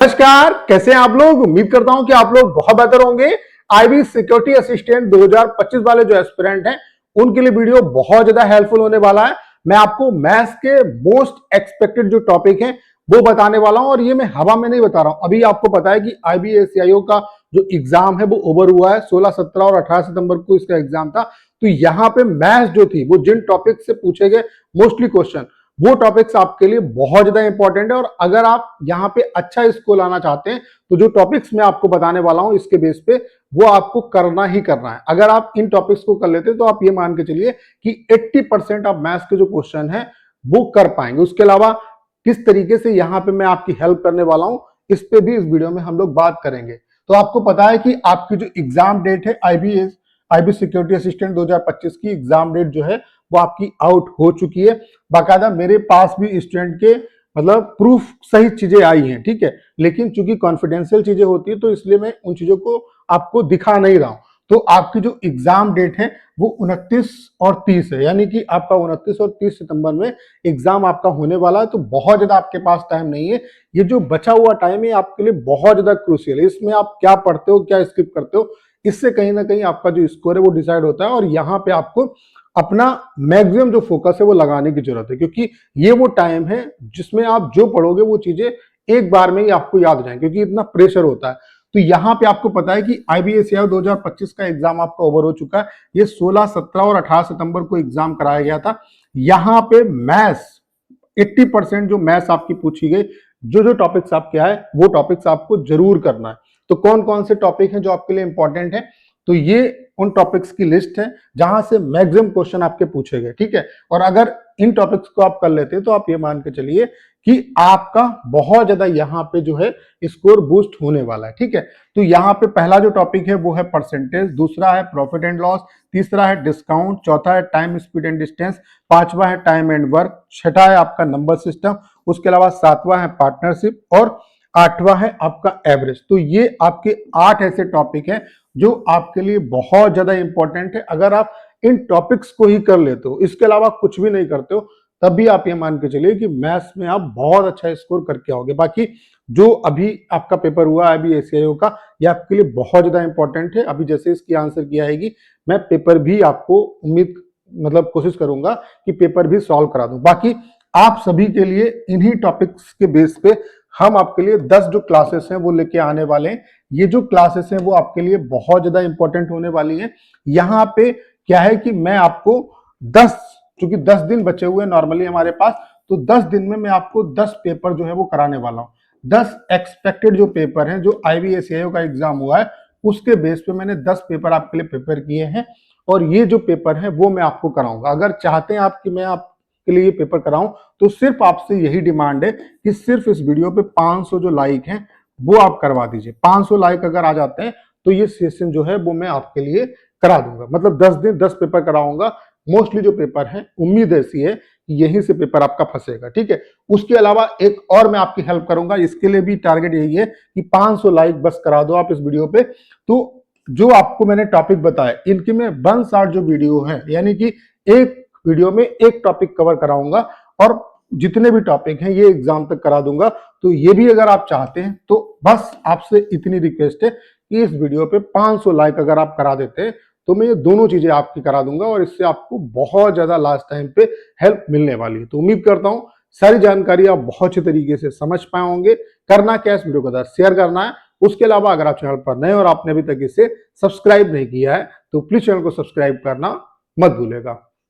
नमस्कार, कैसे हैं आप लोग। उम्मीद करता हूं कि आप लोग बहुत बेहतर होंगे। आईबी सिक्योरिटी असिस्टेंट 2025 वाले जो एस्पिरेंट हैं उनके लिए वीडियो बहुत ज्यादा हेल्पफुल होने वाला है। मैं आपको मैथ्स के मोस्ट एक्सपेक्टेड जो टॉपिक हैं वो बताने वाला हूं और ये मैं हवा में नहीं बता रहा हूं। अभी आपको पता है कि IBACIO का जो एग्जाम है वो ओवर हुआ है। 16, 17 और 18 सितंबर को इसका एग्जाम था। तो यहाँ पे मैथ्स जो थी वो जिन टॉपिक से पूछे गए मोस्टली क्वेश्चन, वो टॉपिक्स आपके लिए बहुत ज्यादा इंपॉर्टेंट है। और अगर आप यहाँ पे अच्छा स्कोर लाना चाहते हैं तो जो टॉपिक्स मैं आपको बताने वाला हूं इसके बेस पे वो आपको करना ही करना है। अगर आप इन टॉपिक्स को कर लेते हैं तो आप ये मान के चलिए कि 80% आप मैथ्स के जो क्वेश्चन है वो कर पाएंगे। उसके अलावा किस तरीके से यहाँ पे मैं आपकी हेल्प करने वाला हूं इस पे भी इस वीडियो में हम लोग बात करेंगे। तो आपको पता है कि आपकी जो एग्जाम डेट है IB सिक्योरिटी असिस्टेंट 2025 की एग्जाम डेट जो है वो आपकी आउट हो चुकी है। बाकायदा मेरे पास भी स्टूडेंट के मतलब प्रूफ सही चीजें आई हैं, ठीक है, लेकिन चूंकि कॉन्फिडेंशियल चीजें होती है तो इसलिए मैं उन चीजों को आपको दिखा नहीं रहा हूं। तो आपकी जो एग्जाम डेट है वो 29 और 30 है, यानी कि आपका 29 और 30 सितंबर में एग्जाम आपका होने वाला है। तो बहुत ज्यादा आपके पास टाइम नहीं है। ये जो बचा हुआ टाइम है आपके लिए बहुत ज्यादा क्रूशियल है। इसमें आप क्या पढ़ते हो, क्या स्किप करते हो, इससे कहीं ना कहीं आपका जो स्कोर है वो डिसाइड होता है। और यहाँ पे आपको अपना मैक्सिमम जो फोकस है वो लगाने की जरूरत है, क्योंकि ये वो टाइम है जिसमें आप जो पढ़ोगे वो चीजें एक बार में ही आपको याद हो जाएंगे, क्योंकि इतना प्रेशर होता है। तो यहाँ पे आपको पता है कि IBACIO 2025 का एग्जाम आपका ओवर हो चुका है। ये 16, 17 और 18 सितंबर को एग्जाम कराया गया था। यहाँ पे मैथ्स 80% जो मैथ्स आपकी पूछी गई, जो टॉपिक्स आपके आए वो टॉपिक्स आपको जरूर करना है। तो कौन कौन से टॉपिक हैं जो आपके लिए इंपॉर्टेंट है, तो ये उन टॉपिक्स की लिस्ट है जहां से मैक्सिमम क्वेश्चन आपके पूछे गए, ठीक है। और अगर इन टॉपिक्स को आप कर लेते हैं तो आप ये मान के चलिए कि आपका बहुत ज्यादा यहाँ पे जो है स्कोर बूस्ट होने वाला है, ठीक है। तो यहाँ पे पहला जो टॉपिक है वो है परसेंटेज, दूसरा है प्रॉफिट एंड लॉस, तीसरा है डिस्काउंट, चौथा है टाइम स्पीड एंड डिस्टेंस, पांचवा है टाइम एंड वर्क, छठा है आपका नंबर सिस्टम, उसके अलावा सातवां है पार्टनरशिप और आठवां है आपका एवरेज। तो ये आपके 8 ऐसे टॉपिक हैं जो आपके लिए बहुत ज्यादा इंपॉर्टेंट है। अगर आप इन टॉपिक्स को ही कर लेते हो, इसके अलावा कुछ भी नहीं करते हो, तब भी आप ये मान के चलिए कि मैथ्स में आप बहुत अच्छा स्कोर करके आओगे। बाकी जो अभी आपका पेपर हुआ है IBACIO का, ये आपके लिए बहुत ज्यादा इंपॉर्टेंट है। अभी जैसे इसकी आंसर की आएगी मैं पेपर भी आपको उम्मीद मतलब कोशिश करूंगा कि पेपर भी सॉल्व करा दूं। बाकी आप सभी के लिए इन्हीं टॉपिक्स के बेस पे हम आपके लिए 10 जो क्लासेस हैं वो लेके आने वाले हैं। ये जो क्लासेस हैं वो आपके लिए बहुत ज्यादा इंपॉर्टेंट होने वाली हैं। यहाँ पे क्या है कि मैं आपको 10, चूंकि 10 दिन बचे हुए हैं नॉर्मली हमारे पास, तो 10 दिन में मैं आपको 10 पेपर जो है वो कराने वाला हूँ। 10 एक्सपेक्टेड जो पेपर हैं जो IBACIO का एग्जाम हुआ है उसके बेस पे मैंने 10 पेपर आपके लिए प्रिपेयर किए हैं और ये जो पेपर है वो मैं आपको कराऊंगा। अगर चाहते हैं आप कि मैं आपके लिए ये पेपर कराऊं तो सिर्फ आपसे यही डिमांड है कि सिर्फ इस वीडियो पे 500 जो लाइक हैं वो आप करवा दीजिए। 500 लाइक अगर आ जाते हैं तो ये सेशन जो है वो मैं आपके लिए करा दूंगा। मतलब 10 दिन 10 पेपर कराऊंगा। मोस्टली जो पेपर है उम्मीद ऐसी है कि यहीं से पेपर आपका फंसेगा, ठीक है। उसके अलावा एक और मैं आपकी हेल्प करूंगा, इसके लिए भी टारगेट यही है कि 500 लाइक बस करा दो आप इस वीडियो पे। तो जो आपको मैंने टॉपिक बताया इनकी मैं 1 शॉट जो वीडियो है, यानी कि एक वीडियो में एक टॉपिक कवर कराऊंगा और जितने भी टॉपिक हैं ये एग्जाम तक करा दूंगा। तो ये भी अगर आप चाहते हैं तो बस आपसे इतनी रिक्वेस्ट है कि इस वीडियो पे 500 लाइक अगर आप करा देते हैं तो मैं ये दोनों चीजें आपकी करा दूंगा और इससे आपको बहुत ज्यादा लास्ट टाइम पे हेल्प मिलने वाली है। तो उम्मीद करता हूं सारी जानकारी आप बहुत अच्छे तरीके से समझ पाए होंगे। करना क्या, इस वीडियो को शेयर करना है। उसके अलावा अगर आप चैनल पर नए और आपने अभी तक इसे सब्सक्राइब नहीं किया है तो प्लीज चैनल को सब्सक्राइब करना मत भूलेगा।